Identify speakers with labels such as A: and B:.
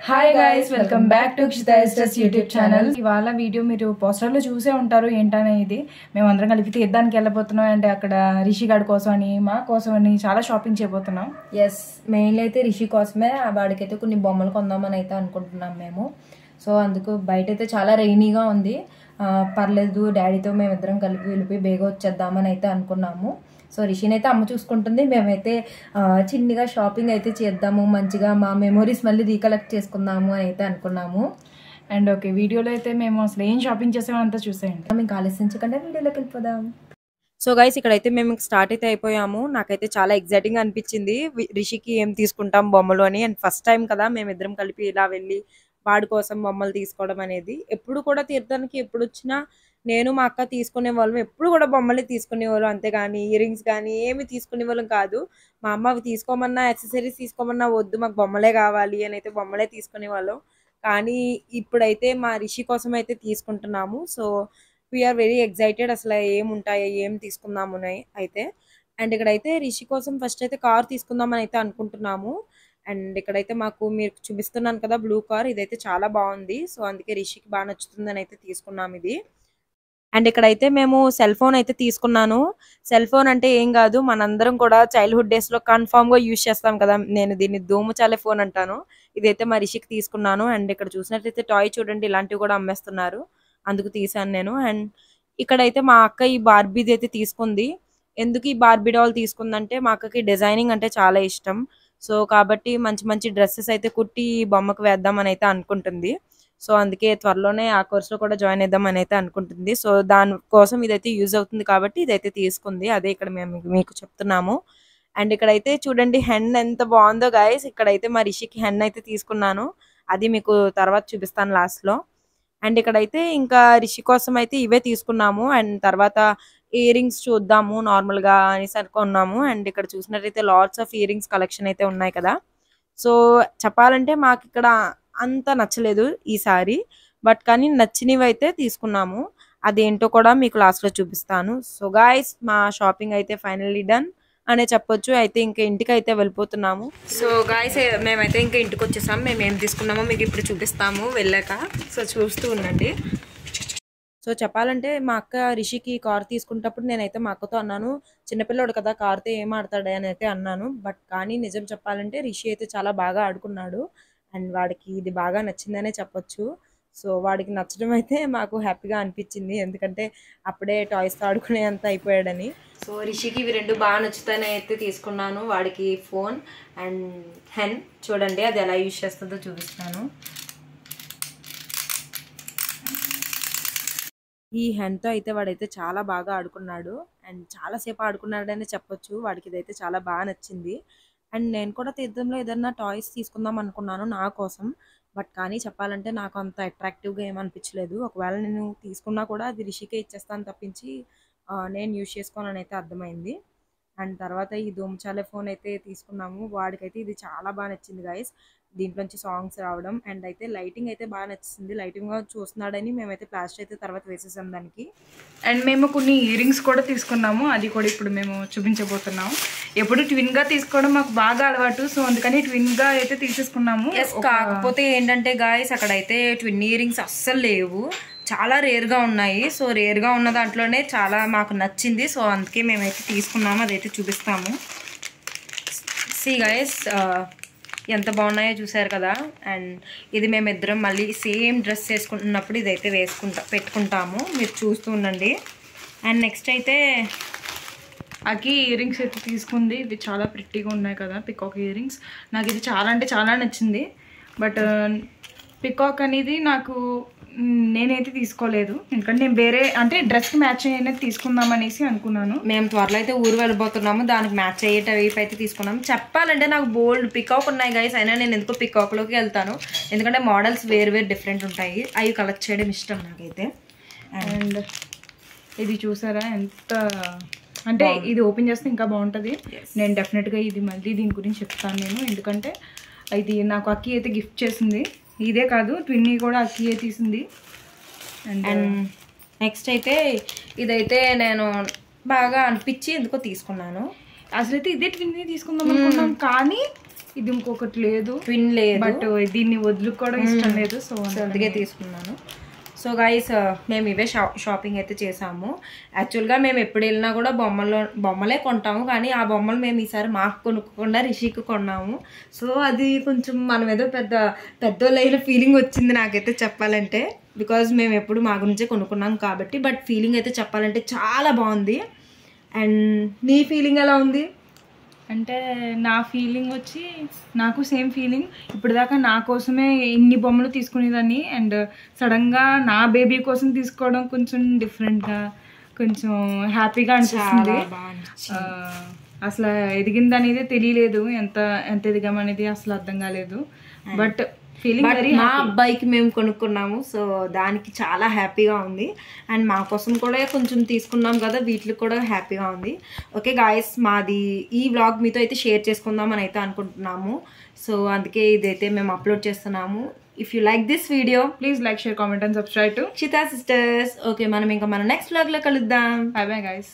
A: Hi guys, welcome back to Kshitha sisters YouTube channel. ఇవాళ video మీరు పోస్టర్లో చూసే ఉంటారు. ఏంటనేది మేమందరం కలిపి తీర్థానికి వెళ్ళబోతున్నాం. అంటే అక్కడ రిషి గారి కోసం అని, మా కోసం అని చాలా షాపింగ్ చేయబోతున్నాం.
B: ఎస్, మెయిన్లీ అయితే రిషి కోసమే వాడికైతే కొన్ని బొమ్మలు కొందామని అయితే అనుకుంటున్నాం మేము. సో అందుకు బయట అయితే చాలా రెయినీగా ఉంది. పర్లేదు, డాడీతో మేమిద్దరం కలిపి వెళ్ళిపోయి బేగా వచ్చేద్దామని అయితే అనుకున్నాము. సో రిషిని అయితే అమ్మ చూసుకుంటుంది, మేమైతే చిన్నగా షాపింగ్ అయితే చేద్దాము, మంచిగా మా మెమొరీస్ మళ్ళీ రీకలెక్ట్ చేసుకుందాము అని అయితే అనుకున్నాము.
A: అండ్ ఓకే, వీడియోలో అయితే మేము అసలు ఏం షాపింగ్ చేసామంతా చూసేయండి.
B: మేము ఆలోచించకుండా వీడియోలోకి వెళ్ళిపోదాం.
C: సో గైస్, ఇక్కడైతే మేము స్టార్ట్ అయితే అయిపోయాము. నాకైతే చాలా ఎగ్జైటింగ్ అనిపించింది రిషికి ఏం తీసుకుంటాం బొమ్మలు అని. అండ్ ఫస్ట్ టైం కదా మేమిద్దరం కలిపి ఇలా వెళ్ళి వాడి కోసం బొమ్మలు తీసుకోవడం అనేది. ఎప్పుడు కూడా తీర్థానికి ఎప్పుడు వచ్చినా నేను మా అక్క తీసుకునే వాళ్ళం, ఎప్పుడు కూడా బొమ్మలే తీసుకునేవాళ్ళం, అంతేగాని ఇయర్ రింగ్స్ కానీ ఏమి తీసుకునే వాళ్ళం కాదు. మా అమ్మ అవి తీసుకోమన్నా, యాక్సెసరీస్ తీసుకోమన్నా వద్దు, మాకు బొమ్మలే కావాలి అని అయితే బొమ్మలే తీసుకునేవాళ్ళం. కానీ ఇప్పుడైతే మా రిషి కోసం అయితే తీసుకుంటున్నాము. సో వీఆర్ వెరీ ఎగ్జైటెడ్, అసలు ఏముంటాయి, ఏం తీసుకుందాము అయితే. అండ్ ఇక్కడైతే రిషి కోసం ఫస్ట్ అయితే కార్ తీసుకుందామని అయితే అనుకుంటున్నాము. అండ్ ఇక్కడైతే మాకు మీరు చూపిస్తున్నాను కదా బ్లూ కార్, ఇదైతే చాలా బాగుంది. సో అందుకే రిషికి బాగా నచ్చుతుందని అయితే తీసుకున్నాము ఇది. అండ్ ఇక్కడైతే మేము సెల్ ఫోన్ అయితే తీసుకున్నాను. సెల్ ఫోన్ అంటే ఏం కాదు, మనందరం కూడా చైల్డ్హుడ్ డేస్ లో కన్ఫామ్ గా యూజ్ చేస్తాం కదా. నేను దీన్ని దోమచాలే ఫోన్ అంటాను. ఇదైతే మా రిషికి తీసుకున్నాను. అండ్ ఇక్కడ చూసినట్లయితే టాయ్ చూడండి, ఇలాంటివి కూడా అమ్మేస్తున్నారు, అందుకు తీసాను నేను. అండ్ ఇక్కడైతే మా అక్క ఈ బార్బీది అయితే తీసుకుంది. ఎందుకు ఈ బార్బీ డాల్ తీసుకుందంటే, మా అక్కకి డిజైనింగ్ అంటే చాలా ఇష్టం. సో కాబట్టి మంచి మంచి డ్రెస్సెస్ అయితే కుట్టి ఈ బొమ్మకు వేద్దామని అయితే అనుకుంటుంది. సో అందుకే త్వరలోనే ఆ కోర్సులో కూడా జాయిన్ అయిద్దామని అయితే అనుకుంటుంది. సో దానికోసం ఇదైతే యూజ్ అవుతుంది కాబట్టి ఇదైతే తీసుకుంది. అదే ఇక్కడ మేము మీకు చెప్తున్నాము. అండ్ ఇక్కడైతే చూడండి హెన్ ఎంత బాగుందో గైస్. ఇక్కడైతే మా రిషికి హెన్ అయితే తీసుకున్నాను, అది మీకు తర్వాత చూపిస్తాను లాస్ట్ లో. అండ్ ఇక్కడైతే ఇంకా రిషి కోసం అయితే ఇవే తీసుకున్నాము. అండ్ తర్వాత ఇయర్ రింగ్స్ చూద్దాము నార్మల్ గా అనేసి అనుకున్నాము. అండ్ ఇక్కడ చూసినట్టయితే lots of ear rings collection అయితే ఉన్నాయి కదా. సో చెప్పాలంటే మాకు ఇక్కడ అంత నచ్చలేదు ఈసారి, బట్ కానీ నచ్చినవి అయితే తీసుకున్నాము. అదేంటో కూడా మీకు లాస్ట్ లో చూపిస్తాను. సో గాయ్స్, మా షాపింగ్ అయితే ఫైనల్లీ డన్ అనే చెప్పొచ్చు. అయితే ఇంకా ఇంటికి అయితే వెళ్ళిపోతున్నాము. సో గాయ్స్, మేమైతే ఇంకా ఇంటికి వచ్చేసాం. మేము ఏం తీసుకున్నామో మీకు ఇప్పుడు చూపిస్తాము వెళ్ళాక. సో చూస్తూ ఉండండి. సో చెప్పాలంటే మా అక్క రిషికి కార్ తీసుకునేటప్పుడు నేనైతే మా అక్కతో అన్నాను, చిన్నపిల్లడు కదా కార్తో ఏం ఆడతాడే అని అయితే అన్నాను. బట్ కానీ నిజం చెప్పాలంటే రిషి అయితే చాలా బాగా ఆడుకున్నాడు. అండ్ వాడికి ఇది బాగా నచ్చిందనే చెప్పొచ్చు. సో వాడికి నచ్చడం అయితే మాకు హ్యాపీగా అనిపించింది, ఎందుకంటే అప్పుడే టాయ్స్తో ఆడుకునే అంత అయిపోయాడని. సో రిషికి ఇవి రెండు బాగా నచ్చుతాయని అయితే తీసుకున్నాను. వాడికి ఫోన్ అండ్ హెన్ చూడండి, అది ఎలా యూజ్ చేస్తుందో చూపిస్తాను. ఈ హెన్తో అయితే వాడైతే చాలా బాగా ఆడుకున్నాడు. అండ్ చాలాసేపు ఆడుకున్నాడని చెప్పొచ్చు. వాడికి ఇదైతే చాలా బాగా నచ్చింది. అండ్ నేను కూడా తీర్థంలో ఏదైనా టాయ్స్ తీసుకుందాం అనుకున్నాను నా కోసం. బట్ కానీ చెప్పాలంటే నాకు అంత అట్రాక్టివ్గా ఏమనిపించలేదు. ఒకవేళ నేను తీసుకున్నా కూడా అది రిషికే ఇచ్చేస్తాను తప్పించి నేను యూజ్ చేసుకోవాలని అయితే అర్థమైంది. అండ్ తర్వాత ఈ దోమచాలే ఫోన్ అయితే తీసుకున్నాము. వాడికైతే ఇది చాలా బాగా నచ్చింది గైస్, దీంట్లోంచి సాంగ్స్ రావడం. అండ్ అయితే లైటింగ్ అయితే బాగా నచ్చింది, లైటింగ్గా చూస్తున్నాడని మేమైతే ప్లాస్టర్ అయితే తర్వాత వేసేసాం దానికి.
A: అండ్ మేము కొన్ని ఇయర్ రింగ్స్ కూడా తీసుకున్నాము, అది కూడా ఇప్పుడు మేము చూపించబోతున్నాము. ఎప్పుడు ట్విన్గా తీసుకోవడం మాకు బాగా అలవాటు, సో అందుకని ట్విన్గా అయితే తీసేసుకున్నాము.
C: కాకపోతే ఏంటంటే గాయస్, అక్కడైతే ట్విన్ ఇయర్ రింగ్స్ అస్సలు లేవు, చాలా రేర్గా ఉన్నాయి. సో రేర్గా ఉన్న దాంట్లోనే చాలా మాకు నచ్చింది. సో అందుకే మేమైతే తీసుకున్నాము, అదైతే చూపిస్తాము. సి గైస్, ఎంత బాగున్నాయో చూసారు కదా. అండ్ ఇది మేమిద్దరం మళ్ళీ సేమ్ డ్రెస్ వేసుకుంటున్నప్పుడు ఇదైతే పెట్టుకుంటాము, మీరు చూస్తూ ఉండండి. అండ్ నెక్స్ట్ అయితే
A: అకి ఇయర్ రింగ్స్ అయితే తీసుకుంది. ఇవి చాలా ప్రిట్టీగా ఉన్నాయి కదా, పికాక్ ఇయర్ రింగ్స్. నాకు ఇది చాలా అంటే చాలా నచ్చింది. బట్ పికాక్ అనేది నాకు నేనైతే తీసుకోలేదు, ఎందుకంటే నేను వేరే అంటే డ్రెస్కి మ్యాచ్ అయినది తీసుకుందాం అనేసి అనుకున్నాను.
C: మేము త్వరలో అయితే ఊరు వెళ్ళిపోతున్నాము, దానికి మ్యాచ్ అయ్యేటవి అయితే తీసుకున్నాము. చెప్పాలంటే నాకు బోల్డ్ పికాక్ ఉన్నాయి గైస్, అయినా నేను ఎందుకో పికాక్లోకి వెళ్తాను, ఎందుకంటే మోడల్స్ వేరు వేరు డిఫరెంట్ ఉంటాయి, అవి కలెక్ట్ చేయడం ఇష్టం నాకైతే.
A: అండ్ ఇది చూసారా ఎంత అంటే ఇది ఓపెన్ చేస్తే ఇంకా బాగుంటుంది. నేను డెఫినెట్గా ఇది మళ్ళీ దీని గురించి చెప్తాను నేను, ఎందుకంటే ఇది నాకు అక్కి అయితే గిఫ్ట్ చేసింది. ఇదే కాదు, ట్విన్నీ కూడా అక్కియే తీసింది.
C: అండ్ నెక్స్ట్ అయితే ఇదైతే నేను బాగా అనిపించి ఎందుకో తీసుకున్నాను.
A: అసలైతే ఇదే ట్విన్నీ తీసుకుందాం అనుకున్నాం, కానీ ఇది ఇంకొకటి లేదు,
B: ట్విన్ లేదు,
A: బట్ దీన్ని వదులుకోవడం ఇష్టం లేదు. సో
B: అందుకే తీసుకున్నాను. సో గైస్ మేము ఇవే షాపింగ్ అయితే చేసాము. యాక్చువల్గా మేము ఎప్పుడు వెళ్ళినా కూడా బొమ్మలే కొంటాము, కానీ ఆ బొమ్మలు మేము ఈసారి మాకు కొనుక్కోకుండా రిషికి కొన్నాము. సో అది కొంచెం మనం ఏదో పెద్దోళ్ళైన ఫీలింగ్ వచ్చింది నాకైతే చెప్పాలంటే, బికాజ్ మేము ఎప్పుడు మా గురించే కొనుక్కున్నాం కాబట్టి. బట్ ఫీలింగ్ అయితే చెప్పాలంటే చాలా బాగుంది. అండ్ నీ ఫీలింగ్ ఎలా ఉంది?
A: అంటే నా ఫీలింగ్ వచ్చి, నాకు సేమ్ ఫీలింగ్. ఇప్పుడు దాకా నా కోసమే ఇన్ని బొమ్మలు తీసుకునేదాన్ని, అండ్ సడన్గా నా బేబీ కోసం తీసుకోవడం కొంచెం డిఫరెంట్గా, కొంచెం హ్యాపీగా అనిపిస్తుంది. అసలు ఎదిగింది అనేది తెలియలేదు, ఎంత ఎదిగామనేది అసలు అర్థం కాలేదు. బట్
B: మా అబ్బాయికి మేము కొనుక్కున్నాము, సో దానికి చాలా హ్యాపీగా ఉంది. అండ్ మా కోసం కూడా కొంచెం తీసుకున్నాం కదా, వీటికి కూడా హ్యాపీగా ఉంది. ఓకే గాయస్, మాది ఈ వ్లాగ్ మీతో అయితే షేర్ చేసుకుందాం అని అయితే అనుకుంటున్నాము. సో అందుకే ఇదైతే మేము అప్లోడ్ చేస్తున్నాము. If you like this video,
A: please like, share, comment and subscribe to
B: Chitha sisters. Okay, మనం ఇంకా మన నెక్స్ట్ వ్లాగ్ లో కలుద్దాం.
A: Bye bye guys.